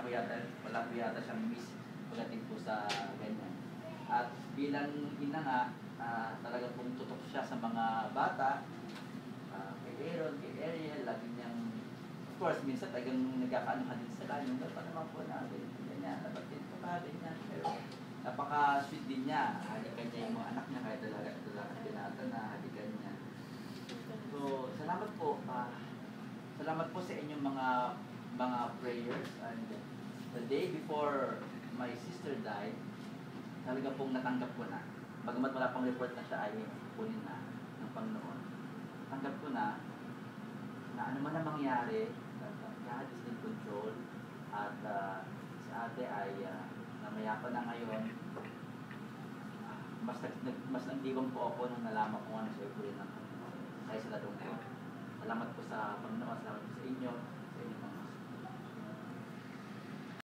wala po yata siyang miss pagdating po sa ganyan. At bilang ina nga, talaga pong tutok siya sa mga bata, kay Aaron, kay Ariel, lagi niyang, of course, minsan talagang nagkakaanuhan din sila, yung dapat naman po natin, ganyan, dapat din po natin yan, pero napaka-sweet din niya, halikan niya yung mga anak niya, kahit dalaga pinata na halikan niya. So, salamat po sa inyong mga prayers, and the day before my sister died, talaga pong natanggap ko na. Bagamat wala pang report na siya ay kunin na ng Panginoon. Tanggap ko na ano man ang mangyari, God is in control, at si ate ay namayapa na ngayon. Mas nagdiwang po ako nung nalaman ko ano sa ikurin ng Panginoon. Kaya sa ladong ko. Salamat po sa Panginoon, salamat po sa inyo.